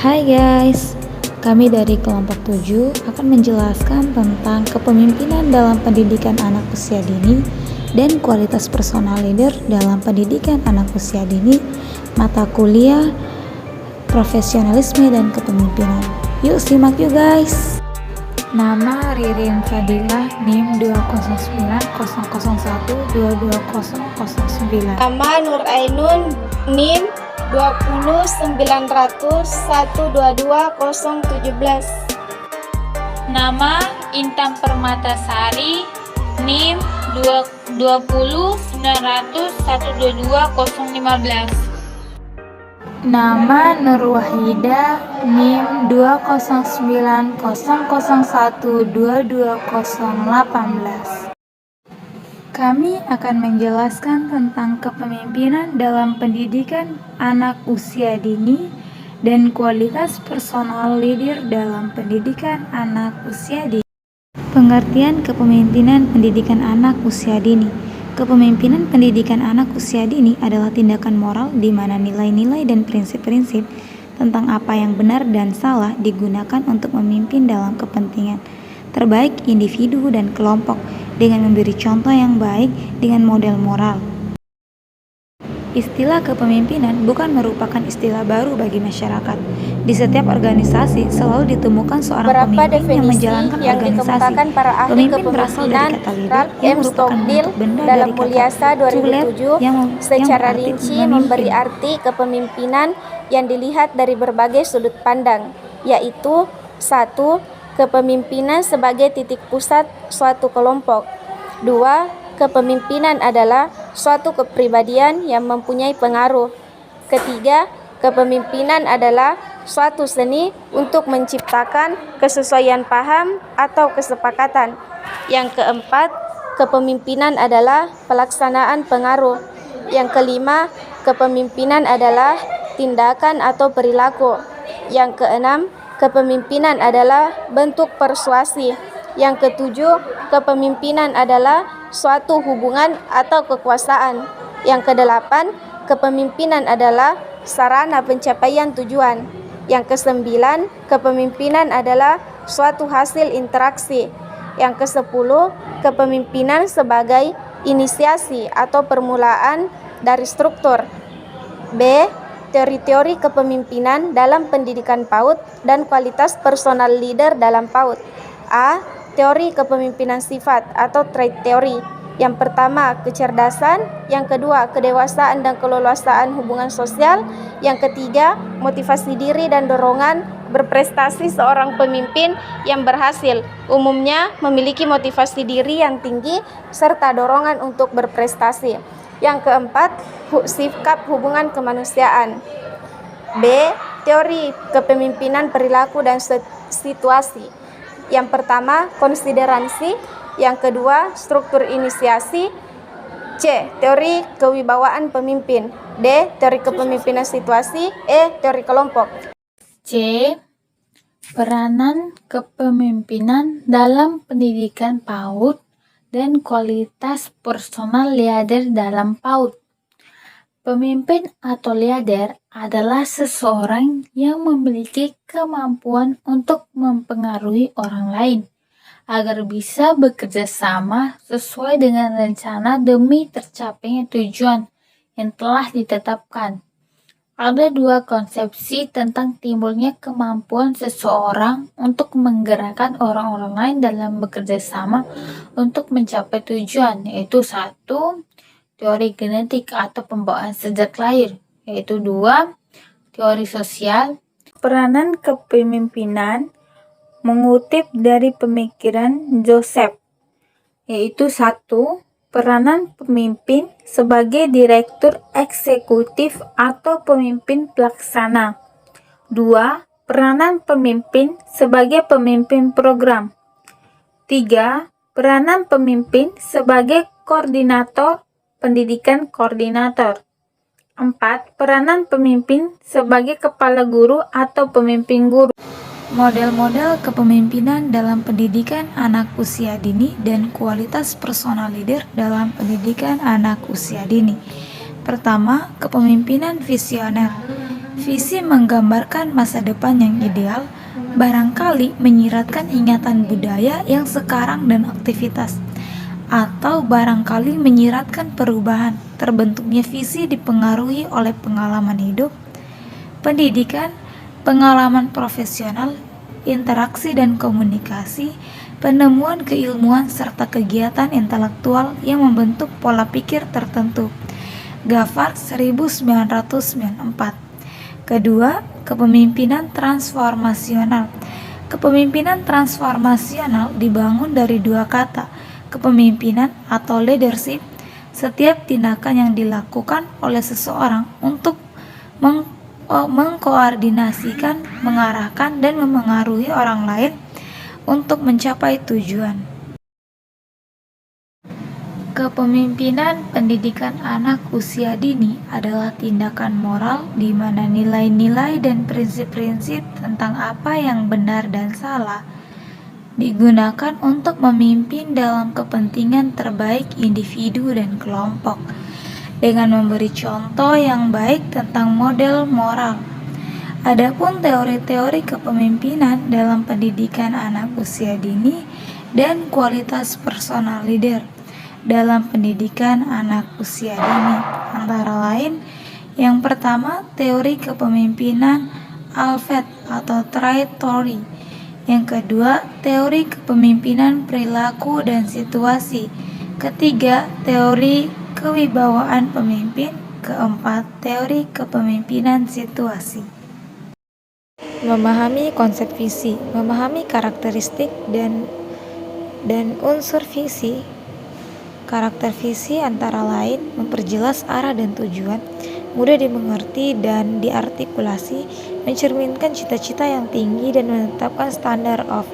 Hai guys, kami dari kelompok 7 akan menjelaskan tentang kepemimpinan dalam pendidikan anak usia dini dan kualitas personal leader dalam pendidikan anak usia dini, mata kuliah, profesionalisme dan kepemimpinan. Yuk simak yuk guys. Nama Ririn Fadilah, NIM 20900122009. Nama Nur Ainun, NIM 20900122017. Nama Intan Permatasari, NIM 20900122015. Nama Nur Wahida, NIM 20900122018. Kami akan menjelaskan tentang kepemimpinan dalam pendidikan anak usia dini dan kualitas personal leader dalam pendidikan anak usia dini. Pengertian kepemimpinan pendidikan anak usia dini. Kepemimpinan pendidikan anak usia dini adalah tindakan moral di mana nilai-nilai dan prinsip-prinsip tentang apa yang benar dan salah digunakan untuk memimpin dalam kepentingan terbaik individu dan kelompok dengan memberi contoh yang baik dengan model moral. Istilah kepemimpinan bukan merupakan istilah baru bagi masyarakat. Di setiap organisasi selalu ditemukan seorang pemimpin yang menjalankan organisasi. Pemimpin berasal dari kata leader yang merupakan bentuk benda dalam dari Mulyasa kata to lead 2007 secara rinci memberi arti kepemimpinan yang dilihat dari berbagai sudut pandang, yaitu 1. Kepemimpinan sebagai titik pusat suatu kelompok. 2. Kepemimpinan adalah suatu kepribadian yang mempunyai pengaruh. Ketiga, kepemimpinan adalah suatu seni untuk menciptakan kesesuaian paham atau kesepakatan. Yang keempat, kepemimpinan adalah pelaksanaan pengaruh. Yang kelima, kepemimpinan adalah tindakan atau perilaku. Yang keenam, kepemimpinan adalah bentuk persuasi. Yang ketujuh, kepemimpinan adalah suatu hubungan atau kekuasaan. Yang kedelapan, kepemimpinan adalah sarana pencapaian tujuan. Yang kesembilan, kepemimpinan adalah suatu hasil interaksi. Yang kesepuluh, kepemimpinan sebagai inisiasi atau permulaan dari struktur. B. Teori-teori kepemimpinan dalam pendidikan PAUD dan kualitas personal leader dalam PAUD. A. Teori kepemimpinan sifat atau trait teori. Yang pertama, kecerdasan. Yang kedua, kedewasaan dan keleluasaan hubungan sosial. Yang ketiga, motivasi diri dan dorongan berprestasi seorang pemimpin yang berhasil. Umumnya memiliki motivasi diri yang tinggi serta dorongan untuk berprestasi. Yang keempat, sikap hubungan kemanusiaan. B. Teori kepemimpinan perilaku dan situasi. Yang pertama, konsideransi. Yang kedua, struktur inisiasi. C. Teori kewibawaan pemimpin. D. Teori kepemimpinan situasi. E. Teori kelompok. C. Peranan kepemimpinan dalam pendidikan PAUD dan kualitas personal leader dalam PAUD. Pemimpin atau leader adalah seseorang yang memiliki kemampuan untuk mempengaruhi orang lain agar bisa bekerja sama sesuai dengan rencana demi tercapainya tujuan yang telah ditetapkan. Ada dua konsepsi tentang timbulnya kemampuan seseorang untuk menggerakkan orang-orang lain dalam bekerja sama untuk mencapai tujuan, yaitu 1. Teori genetik atau pembawaan sejak lahir, yaitu 2. Teori sosial. Peranan kepemimpinan mengutip dari pemikiran Joseph, yaitu 1. Peranan pemimpin sebagai direktur eksekutif atau pemimpin pelaksana. 2. Peranan pemimpin sebagai pemimpin program. 3. Peranan pemimpin sebagai koordinator pendidikan koordinator. 4. Peranan pemimpin sebagai kepala guru atau pemimpin guru. Model-model kepemimpinan dalam pendidikan anak usia dini dan kualitas personal leader dalam pendidikan anak usia dini. Pertama, kepemimpinan visioner. Visi menggambarkan masa depan yang ideal, barangkali menyiratkan ingatan budaya yang sekarang dan aktivitas, atau barangkali menyiratkan perubahan. Terbentuknya visi dipengaruhi oleh pengalaman hidup, pendidikan, pengalaman profesional, interaksi dan komunikasi, penemuan keilmuan, serta kegiatan intelektual yang membentuk pola pikir tertentu. Gavhard 1994. Kedua, kepemimpinan transformasional. Kepemimpinan transformasional dibangun dari dua kata, kepemimpinan atau leadership. Setiap tindakan yang dilakukan oleh seseorang untuk mengkoordinasikan, mengarahkan, dan memengaruhi orang lain untuk mencapai tujuan. Kepemimpinan pendidikan anak usia dini adalah tindakan moral di mana nilai-nilai dan prinsip-prinsip tentang apa yang benar dan salah digunakan untuk memimpin dalam kepentingan terbaik individu dan kelompok, dengan memberi contoh yang baik tentang model moral. Adapun teori-teori kepemimpinan dalam pendidikan anak usia dini dan kualitas personal leader dalam pendidikan anak usia dini, antara lain, yang pertama, teori kepemimpinan Alfred atau Trajectory. Yang kedua, teori kepemimpinan perilaku dan situasi. Ketiga, teori kewibawaan pemimpin. Keempat, teori kepemimpinan situasi. Memahami konsep visi, memahami karakteristik dan unsur visi. Karakter visi antara lain memperjelas arah dan tujuan, mudah dimengerti dan diartikulasi, mencerminkan cita-cita yang tinggi dan menetapkan standar of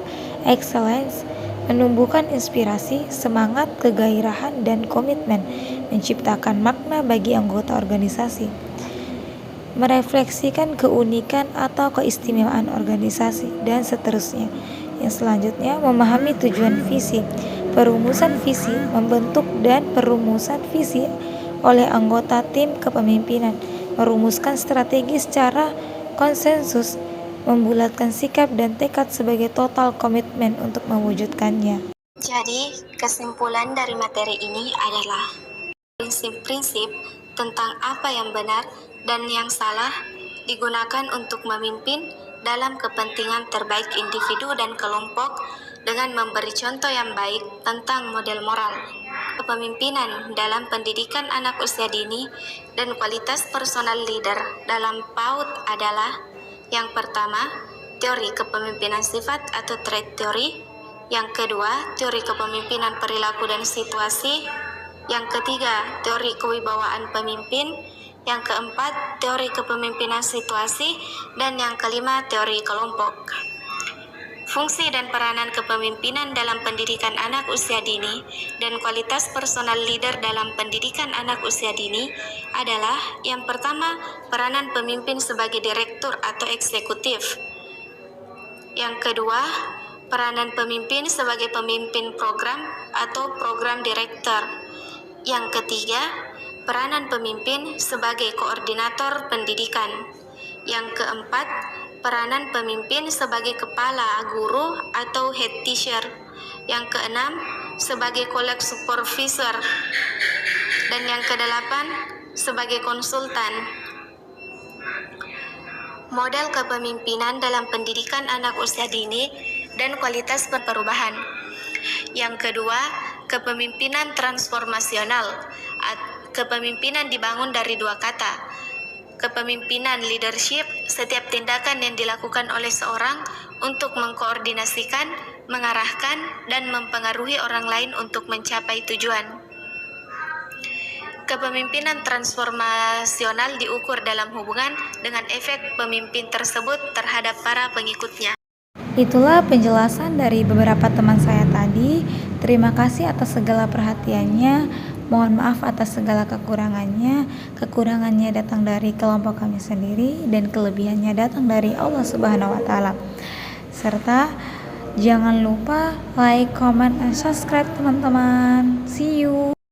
excellence, menumbuhkan inspirasi, semangat, kegairahan, dan komitmen, menciptakan makna bagi anggota organisasi, merefleksikan keunikan atau keistimewaan organisasi, dan seterusnya. Yang selanjutnya, memahami tujuan visi. Perumusan visi, membentuk dan perumusan visi oleh anggota tim kepemimpinan, merumuskan strategi secara konsensus, membulatkan sikap dan tekad sebagai total komitmen untuk mewujudkannya. Jadi, kesimpulan dari materi ini adalah prinsip-prinsip tentang apa yang benar dan yang salah digunakan untuk memimpin dalam kepentingan terbaik individu dan kelompok dengan memberi contoh yang baik tentang model moral, kepemimpinan dalam pendidikan anak usia dini, dan kualitas personal leader dalam PAUD adalah: yang pertama, teori kepemimpinan sifat atau trait theory; yang kedua, teori kepemimpinan perilaku dan situasi; yang ketiga, teori kewibawaan pemimpin; yang keempat, teori kepemimpinan situasi; dan yang kelima, teori kelompok. Fungsi dan peranan kepemimpinan dalam pendidikan anak usia dini dan kualitas personal leader dalam pendidikan anak usia dini adalah: yang pertama, peranan pemimpin sebagai direktur atau eksekutif; yang kedua, peranan pemimpin sebagai pemimpin program atau program direktur; yang ketiga, peranan pemimpin sebagai koordinator pendidikan; yang keempat, peranan pemimpin sebagai kepala guru atau head teacher; yang keenam, sebagai college supervisor; dan yang kedelapan, sebagai konsultan. Model kepemimpinan dalam pendidikan anak usia dini dan kualitas perubahan. Yang kedua, kepemimpinan transformasional. Kepemimpinan dibangun dari dua kata. Kepemimpinan leadership, setiap tindakan yang dilakukan oleh seorang untuk mengkoordinasikan, mengarahkan, dan mempengaruhi orang lain untuk mencapai tujuan. Kepemimpinan transformasional diukur dalam hubungan dengan efek pemimpin tersebut terhadap para pengikutnya. Itulah penjelasan dari beberapa teman saya tadi. Terima kasih atas segala perhatiannya. Mohon maaf atas segala kekurangannya. Kekurangannya datang dari kelompok kami sendiri dan kelebihannya datang dari Allah Subhanahu wa taala. Serta jangan lupa like, comment, and subscribe teman-teman. See you.